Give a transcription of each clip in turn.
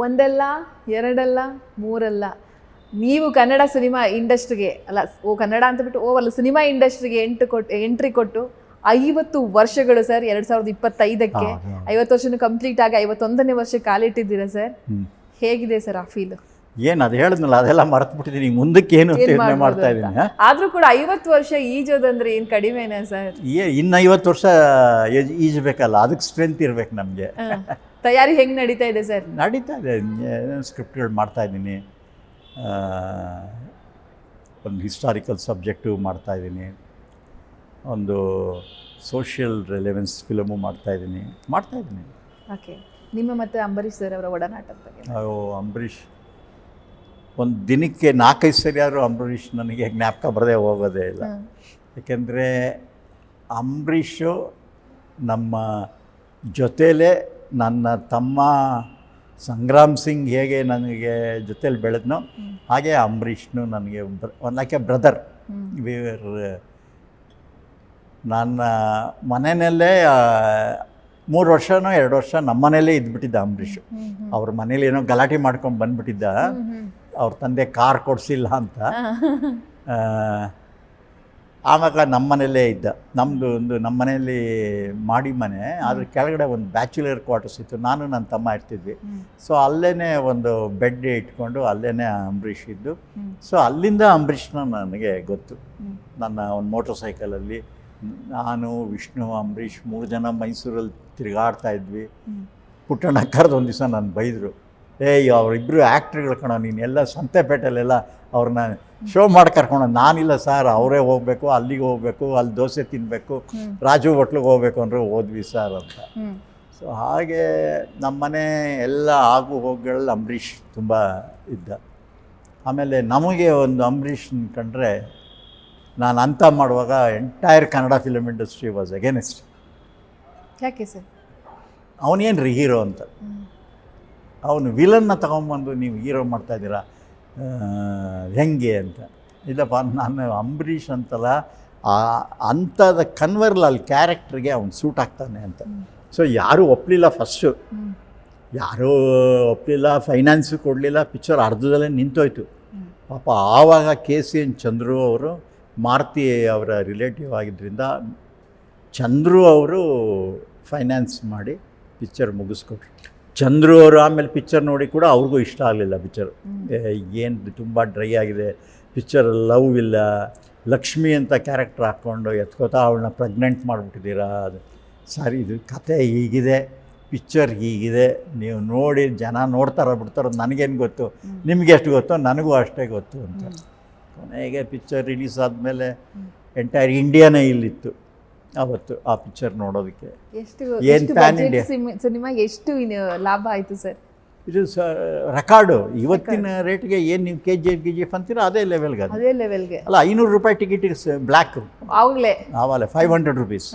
ಒಂದಲ್ಲ ಎರಡಲ್ಲ ಮೂರಲ್ಲ ನೀವು ಕನ್ನಡ ಸಿನಿಮಾ ಇಂಡಸ್ಟ್ರಿಗೆ ಅಲ್ಲ ಕನ್ನಡ ಅಂತ ಬಿಟ್ಟು ಅಲ್ಲ ಸಿನಿಮಾ ಇಂಡಸ್ಟ್ರಿಗೆ ಎಂಟ್ರಿ ಕೊಟ್ಟು 50 ವರ್ಷಗಳು ಸರ್. 2025ಕ್ಕೆ 50 ವರ್ಷನೂ ಕಂಪ್ಲೀಟ್ ಆಗಿ 51ನೇ ವರ್ಷ ಕಾಲಿಟ್ಟಿದ್ದೀರಾ ಸರ್. ಹೇಗಿದೆ ಸರ್ ಆ ಫೀಲ್? ಏನು ಅದು ಹೇಳಿದ್ನಲ್ಲ, ಅದೆಲ್ಲ ಮರೆತು ಬಿಟ್ಟಿದ್ದೀನಿ. ಮುಂದಕ್ಕೆ ಏನು ಮಾಡ್ತಾ ಇದ್ದೀನಿ. ಆದ್ರೂ ಕೂಡ 50 ವರ್ಷ ಈಜೋದಂದ್ರೆ ಏನು ಕಡಿಮೆನಾ ಸರ್? ಇನ್ನು 50 ವರ್ಷ ಈಜಬೇಕಲ್ಲ, ಅದಕ್ಕೆ ಸ್ಟ್ರೆಂತ್ ಇರ್ಬೇಕು ನಮಗೆ. ತಯಾರಿ ಹೆಂಗೆ ನಡೀತಾ ಇದೆ ಸರ್? ನಡೀತಾ ಇದೆ, ಸ್ಕ್ರಿಪ್ಟ್ಗಳು ಮಾಡ್ತಾಯಿದ್ದೀನಿ. ಒಂದು ಹಿಸ್ಟಾರಿಕಲ್ ಸಬ್ಜೆಕ್ಟು ಮಾಡ್ತಾಯಿದ್ದೀನಿ, ಒಂದು ಸೋಷಿಯಲ್ ರೆಲೆವೆನ್ಸ್ ಫಿಲಮು ಮಾಡ್ತಾಯಿದ್ದೀನಿ. ಓಕೆ, ನಿಮ್ಮ ಮತ್ತು ಅಂಬರೀಷ್ ಸರ್ ಅವರ ಒಡನಾಟದ ಬಗ್ಗೆ? ಅಂಬರೀಷ್ ಒಂದು ದಿನಕ್ಕೆ 4-5 ಸರಿ ಆದರೂ ಅಂಬರೀಷ್ ನನಗೆ ಜ್ಞಾಪಕ ಬರದೇ ಹೋಗೋದೇ ಇಲ್ಲ. ಯಾಕೆಂದರೆ ಅಂಬರೀಷು ನಮ್ಮ ಜೊತೆಲೇ ನನ್ನ ತಮ್ಮ ಸಂಗ್ರಾಮ್ ಸಿಂಗ್ ಹೇಗೆ ನನಗೆ ಜೊತೇಲಿ ಬೆಳೆದ್ನೋ ಹಾಗೆ ಅಂಬರೀಷ್ನು ನನಗೆ ಲೈಕ್ ಎ ಬ್ರದರ್. ನನ್ನ ಮನೆಯಲ್ಲೇ 3 ವರ್ಷನೋ 2 ವರ್ಷ ನಮ್ಮ ಮನೇಲೇ ಇದ್ಬಿಟ್ಟಿದ್ದ ಅಂಬರೀಷ್. ಅವ್ರ ಮನೇಲಿ ಏನೋ ಗಲಾಟೆ ಮಾಡ್ಕೊಂಡು ಬಂದುಬಿಟ್ಟಿದ್ದ, ಅವ್ರ ತಂದೆ ಕಾರ್ ಕೊಡಿಸಿಲ್ಲ ಅಂತ. ಆವಾಗ ನಮ್ಮ ಮನೆಯಲ್ಲೇ ಇದ್ದ. ನಮ್ಮ ಮನೆಯಲ್ಲಿ ಮಾಡಿ ಮನೆ, ಅದ್ರ ಕೆಳಗಡೆ ಒಂದು ಬ್ಯಾಚುಲರ್ ಕ್ವಾರ್ಟರ್ಸ್ ಇತ್ತು. ನಾನು ನನ್ನ ತಮ್ಮ ಇರ್ತಿದ್ವಿ. ಸೊ ಅಲ್ಲೇ ಒಂದು ಬೆಡ್ ಇಟ್ಕೊಂಡು ಅಲ್ಲೇ ಅಂಬರೀಷ್ ಇದ್ದು. ಸೊ ಅಲ್ಲಿಂದ ಅಂಬರೀಷ್ನ ನನಗೆ ಗೊತ್ತು. ನನ್ನ ಒಂದು ಮೋಟರ್ ಸೈಕಲಲ್ಲಿ ನಾನು, ವಿಷ್ಣು, ಅಂಬರೀಷ್ 3 ಜನ ಮೈಸೂರಲ್ಲಿ ತಿರುಗಾಡ್ತಾ ಇದ್ವಿ. ಪುಟ್ಟಣ್ಣ ಕರೆದು ಒಂದು ದಿವಸ ನಾನು ಬೈದರು, ಅವರಿಬ್ಬರು ಆ್ಯಕ್ಟ್ರುಗಳು ಕಣೋ, ನೀನೆಲ್ಲ ಸಂತೆಪೇಟೆಲೆಲ್ಲ ಅವ್ರನ್ನ ಶೋ ಮಾಡಿ ಕರ್ಕೊಂಡು. ನಾನಿಲ್ಲ ಸರ್, ಅವರೇ ಹೋಗಬೇಕು, ಅಲ್ಲಿಗೆ ಹೋಗಬೇಕು, ಅಲ್ಲಿ ದೋಸೆ ತಿನ್ನಬೇಕು, ರಾಜು ಹೋಟ್ಲಿಗೆ ಹೋಗಬೇಕು ಅಂದರೆ ಹೋದ್ವಿ ಸರ್ ಅಂತ. ಸೊ ಹಾಗೆ ನಮ್ಮನೆ ಎಲ್ಲ ಆಗು ಹೋಗುಗಳಲ್ಲಿ ಅಂಬರೀಷ್ ತುಂಬ ಇದ್ದ. ಆಮೇಲೆ ನಮಗೆ ಒಂದು ಅಂಬರೀಷ್ ಕಂಡ್ರೆ, ನಾನು ಅಂತ ಮಾಡುವಾಗ entire Kannada film industry was against. ಯಾಕೆ ಸರ್? ಅವನೇನು ರೀ ಹೀರೋ ಅಂತ, ಅವನು ವಿಲನ್ನ ತಗೊಂಬಂದು ನೀವು ಹೀರೋ ಮಾಡ್ತಾಯಿದ್ದೀರಾ ಹೆಂಗೆ ಅಂತ. ಇಲ್ಲಪ್ಪ, ನಾನು ಅಂಬರೀಷ್ ಅಂತಲ್ಲ, ಅಂಥದ್ದು ಕನ್ವರ್ಲ್ ಅಲ್ಲಿ ಕ್ಯಾರೆಕ್ಟ್ರಿಗೆ ಅವ್ನು ಸೂಟ್ ಆಗ್ತಾನೆ ಅಂತ. ಸೊ ಯಾರೂ ಒಪ್ಪಲಿಲ್ಲ ಫಸ್ಟು, ಯಾರೂ ಒಪ್ಪಲಿಲ್ಲ, ಫೈನಾನ್ಸು ಕೊಡಲಿಲ್ಲ. ಪಿಕ್ಚರ್ ಅರ್ಧದಲ್ಲೇ ನಿಂತೋಯ್ತು ಪಾಪ. ಆವಾಗ KCN ಚಂದ್ರು ಅವರು ಮಾರುತಿ ಅವರ ರಿಲೇಟಿವ್ ಆಗಿದ್ದರಿಂದ ಚಂದ್ರು ಅವರು ಫೈನಾನ್ಸ್ ಮಾಡಿ ಪಿಕ್ಚರ್ ಮುಗಿಸ್ಕೊಟ್ರು. ಚಂದ್ರು ಅವರು ಆಮೇಲೆ ಪಿಕ್ಚರ್ ನೋಡಿ ಕೂಡ ಅವ್ರಿಗೂ ಇಷ್ಟ ಆಗಲಿಲ್ಲ ಪಿಕ್ಚರ್. ಏನು ತುಂಬ ಡ್ರೈ ಆಗಿದೆ ಪಿಕ್ಚರ್, ಲವ್ ಇಲ್ಲ, ಲಕ್ಷ್ಮಿ ಅಂತ ಕ್ಯಾರೆಕ್ಟರ್ ಹಾಕ್ಕೊಂಡು ಎತ್ಕೋತಾ ಅವಳನ್ನ ಪ್ರೆಗ್ನೆಂಟ್ ಮಾಡಿಬಿಟ್ಟಿದ್ದೀರಾ. ಅದು ಸರಿ, ಇದು ಕತೆ ಹೀಗಿದೆ, ಪಿಕ್ಚರ್ ಹೀಗಿದೆ, ನೀವು ನೋಡಿ ಜನ ನೋಡ್ತಾರೋ ಬಿಡ್ತಾರೋ ನನಗೇನು ಗೊತ್ತು, ನಿಮಗೆ ಎಷ್ಟು ಗೊತ್ತೋ ನನಗೂ ಅಷ್ಟೇ ಗೊತ್ತು ಅಂತ. ಕೊನೆಗೆ ಪಿಕ್ಚರ್ ರಿಲೀಸ್ ಆದಮೇಲೆ ಎಂಟೈರ್ ಇಂಡಿಯಾನೇ ಇಲ್ಲಿತ್ತು ಅವತ್ತು ಆ ಪಿಕ್ಚರ್ ನೋಡೋದಕ್ಕೆ. ಏನು ಪ್ಯಾನ್ ಇಂಡಿಯಾ ಸಿನಿಮಾ, ಎಷ್ಟು ಲಾಭ ಆಯಿತು ಸರ್? ಇದು ರೆಕಾರ್ಡು. ಇವತ್ತಿನ ರೇಟ್ಗೆ ಏನು ನೀವು KGF ಅಂತೀರೋ ಅದೇ ಲೆವೆಲ್ಗೆ ಅಲ್ಲ. 500 ರೂಪಾಯಿ ಟಿಕೆಟ್ ಬ್ಲ್ಯಾಕ್ ಆವಾಗಲೇ 500 ರೂಪೀಸ್.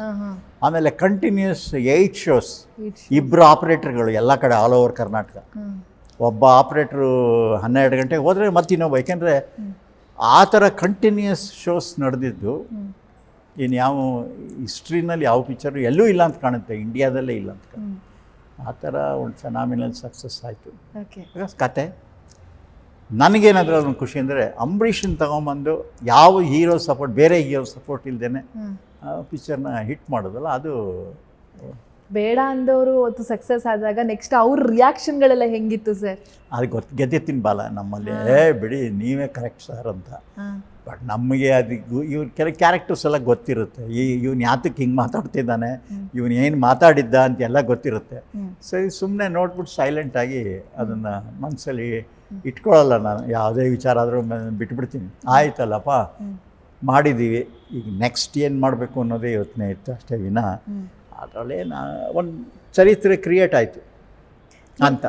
ಆಮೇಲೆ ಕಂಟಿನ್ಯೂಸ್ 8 ಶೋಸ್, 2 ಆಪ್ರೇಟರ್ಗಳು ಎಲ್ಲ ಕಡೆ ಆಲ್ ಓವರ್ ಕರ್ನಾಟಕ. ಒಬ್ಬ ಆಪ್ರೇಟ್ರು 12 ಗಂಟೆಗೆ ಹೋದರೆ ಮತ್ತೆ ಇನ್ನೊಬ್ಬ, ಯಾಕೆಂದರೆ ಆ ಥರ ಕಂಟಿನ್ಯೂಸ್ ಶೋಸ್ ನಡೆದಿದ್ದು ಇನ್ನು ಯಾವ ಹಿಸ್ಟ್ರಿನಲ್ಲಿ ಯಾವ ಪಿಕ್ಚರು ಎಲ್ಲೂ ಇಲ್ಲ ಅಂತ ಕಾಣುತ್ತೆ, ಇಂಡಿಯಾದಲ್ಲೇ ಇಲ್ಲ ಅಂತ ಕಾಣುತ್ತೆ. ಆ ಥರ ಒಂದು ಫೆನಾಮಿನಲ್ ಸಕ್ಸಸ್ ಆಯಿತು ಕತೆ. ನನಗೇನಾದರೂ ಅದೊಂದು ಖುಷಿ ಅಂದರೆ, ಅಂಬರೀಷನ್ ತಗೊಂಬಂದು ಯಾವ ಹೀರೋ ಸಪೋರ್ಟ್, ಬೇರೆ ಹೀರೋ ಸಪೋರ್ಟ್ ಇಲ್ಲದೇ ಪಿಕ್ಚರ್ನ ಹಿಟ್ ಮಾಡೋದಲ್ಲ, ಅದು ಬೇಡ ಅಂದವರು ಅವತ್ತು ಸಕ್ಸಸ್ ಆದಾಗ ನೆಕ್ಸ್ಟ್ ಅವ್ರ ರಿಯಾಕ್ಷನ್ಗಳೆಲ್ಲ ಹೆಂಗಿತ್ತು ಸರ್? ಅದು ಗೆದ್ದಿರ್ತೀನಿ ಬಾಲ ನಮ್ಮಲ್ಲಿ, ಬಿಡಿ ನೀವೇ ಕರೆಕ್ಟ್ ಸರ್ ಅಂತ. ಬಟ್ ನಮಗೆ ಅದು ಇವ್ರ ಕ್ಯಾರೆಕ್ಟರ್ಸ್ ಎಲ್ಲ ಗೊತ್ತಿರುತ್ತೆ. ಇವ್ನು ಯಾತಕ್ಕೆ ಹಿಂಗೆ ಮಾತಾಡ್ತಿದ್ದಾನೆ, ಇವನು ಏನು ಮಾತಾಡಿದ್ದ ಅಂತೆಲ್ಲ ಗೊತ್ತಿರುತ್ತೆ. ಸರಿ, ಸುಮ್ಮನೆ ನೋಡ್ಬಿಟ್ಟು ಸೈಲೆಂಟಾಗಿ ಅದನ್ನು ಮನಸ್ಸಲ್ಲಿ ಇಟ್ಕೊಳ್ಳಲ್ಲ ನಾನು. ಯಾವುದೇ ವಿಚಾರ ಆದರೂ ಬಿಟ್ಬಿಡ್ತೀನಿ. ಆಯ್ತಲ್ಲಪ್ಪ ಮಾಡಿದ್ದೀವಿ, ಈಗ ನೆಕ್ಸ್ಟ್ ಏನು ಮಾಡಬೇಕು ಅನ್ನೋದೇ ಯೋಚನೆ ಇತ್ತು ಅಷ್ಟೇ ವಿನ ಅದರಲ್ಲೇ ಒಂದು ಚರಿತ್ರೆ ಕ್ರಿಯೇಟ್ ಆಯಿತು ಅಂತ.